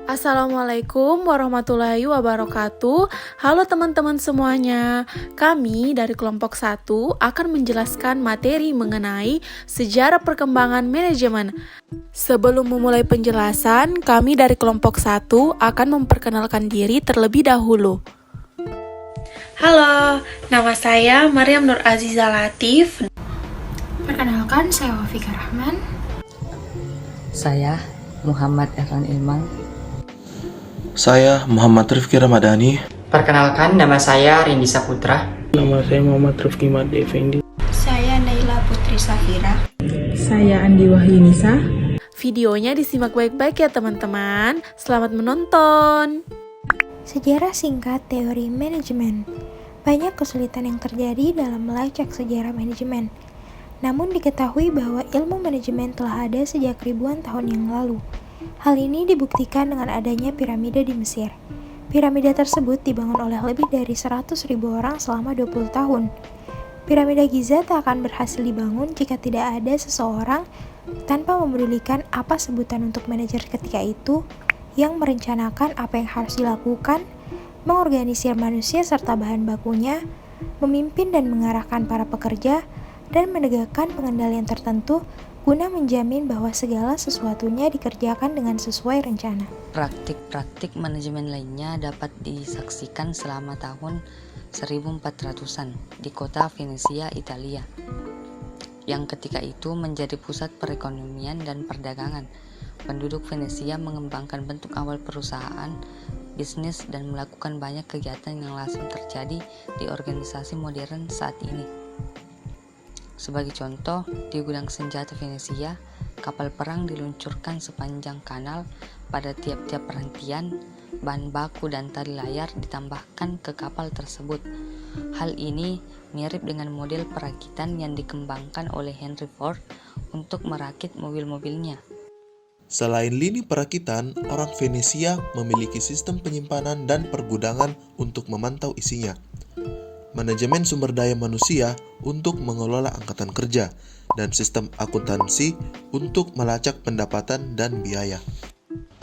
Assalamualaikum warahmatullahi wabarakatuh. Halo teman-teman semuanya. Kami dari kelompok 1 akan menjelaskan materi mengenai sejarah perkembangan manajemen. Sebelum memulai penjelasan, kami dari kelompok 1 akan memperkenalkan diri terlebih dahulu. Halo, nama saya Maryam Nur Aziza Latif. Perkenalkan, saya Wafika Rahman. Saya Muhammad Erlan Ilmang. Saya Muhammad Rifki Ramadhani. Perkenalkan, nama saya Rindi Saputra. Nama saya Muhammad Rifki Made Effendi. Saya Naila Putri Safira. Saya Andi Wahyunisa. Videonya disimak baik-baik ya teman-teman. Selamat menonton. Sejarah singkat teori manajemen. Banyak kesulitan yang terjadi dalam melacak sejarah manajemen. Namun diketahui bahwa ilmu manajemen telah ada sejak ribuan tahun yang lalu. Hal ini dibuktikan dengan adanya piramida di Mesir. Piramida tersebut dibangun oleh lebih dari 100.000 orang selama 20 tahun. Piramida Giza tak akan berhasil dibangun jika tidak ada seseorang tanpa memedulikan apa sebutan untuk manajer ketika itu yang merencanakan apa yang harus dilakukan, mengorganisir manusia serta bahan bakunya, memimpin dan mengarahkan para pekerja, dan menegakkan pengendalian tertentu guna menjamin bahwa segala sesuatunya dikerjakan dengan sesuai rencana. Praktik-praktik manajemen lainnya dapat disaksikan selama tahun 1400-an di kota Venesia, Italia, yang ketika itu menjadi pusat perekonomian dan perdagangan. Penduduk Venesia mengembangkan bentuk awal perusahaan, bisnis, dan melakukan banyak kegiatan yang lazim terjadi di organisasi modern saat ini. Sebagai contoh, di gudang senjata Venesia, kapal perang diluncurkan sepanjang kanal pada tiap-tiap perhentian, bahan baku dan tali layar ditambahkan ke kapal tersebut. Hal ini mirip dengan model perakitan yang dikembangkan oleh Henry Ford untuk merakit mobil-mobilnya. Selain lini perakitan, orang Venesia memiliki sistem penyimpanan dan pergudangan untuk memantau isinya. Manajemen sumber daya manusia untuk mengelola angkatan kerja, dan sistem akuntansi untuk melacak pendapatan dan biaya.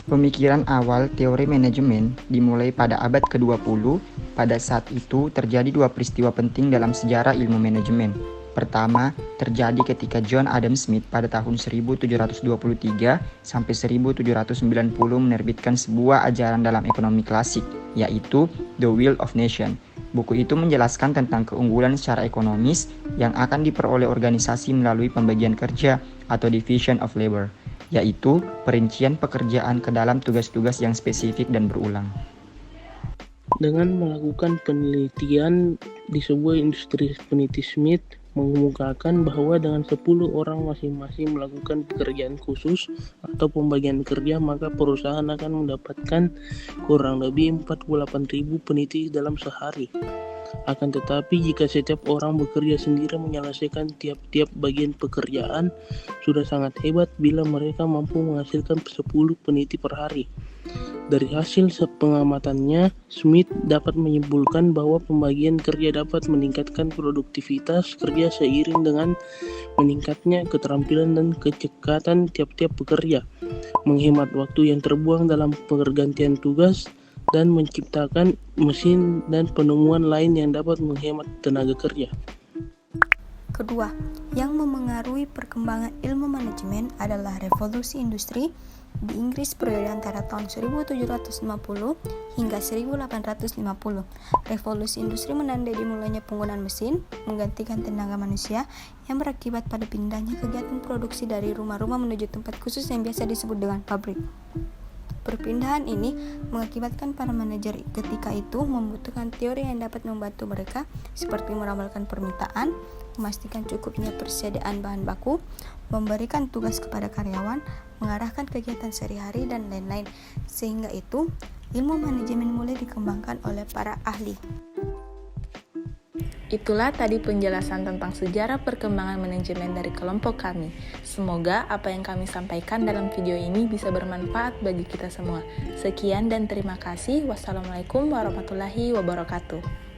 Pemikiran awal teori manajemen dimulai pada abad ke-20. Pada saat itu terjadi dua peristiwa penting dalam sejarah ilmu manajemen. Pertama, terjadi ketika John Adam Smith pada tahun 1723 sampai 1790 menerbitkan sebuah ajaran dalam ekonomi klasik, yaitu The Will of Nation. Buku itu menjelaskan tentang keunggulan secara ekonomis yang akan diperoleh organisasi melalui pembagian kerja atau division of labor, yaitu perincian pekerjaan ke dalam tugas-tugas yang spesifik dan berulang. Dengan melakukan penelitian di sebuah industri, peneliti Smith mengemukakan bahwa dengan 10 orang masing-masing melakukan pekerjaan khusus atau pembagian kerja, maka perusahaan akan mendapatkan kurang lebih 48.000 peneliti dalam sehari. Akan tetapi jika setiap orang bekerja sendiri menyelesaikan tiap-tiap bagian pekerjaan, sudah sangat hebat bila mereka mampu menghasilkan 10 peneliti per hari. Dari hasil pengamatannya, Smith dapat menyimpulkan bahwa pembagian kerja dapat meningkatkan produktivitas kerja seiring dengan meningkatnya keterampilan dan kecepatan tiap-tiap pekerja, menghemat waktu yang terbuang dalam pergantian tugas, dan menciptakan mesin dan penemuan lain yang dapat menghemat tenaga kerja. Kedua, yang memengaruhi perkembangan ilmu manajemen adalah revolusi industri di Inggris periode antara tahun 1750 hingga 1850. Revolusi industri menandai dimulainya penggunaan mesin menggantikan tenaga manusia yang berakibat pada pindahnya kegiatan produksi dari rumah-rumah menuju tempat khusus yang biasa disebut dengan pabrik. Perpindahan ini mengakibatkan para manajer ketika itu membutuhkan teori yang dapat membantu mereka, seperti meramalkan permintaan, memastikan cukupnya persediaan bahan baku, memberikan tugas kepada karyawan, mengarahkan kegiatan sehari-hari, dan lain-lain. Sehingga itu, ilmu manajemen mulai dikembangkan oleh para ahli. Itulah tadi penjelasan tentang sejarah perkembangan manajemen dari kelompok kami. Semoga apa yang kami sampaikan dalam video ini bisa bermanfaat bagi kita semua. Sekian dan terima kasih. Wassalamualaikum warahmatullahi wabarakatuh.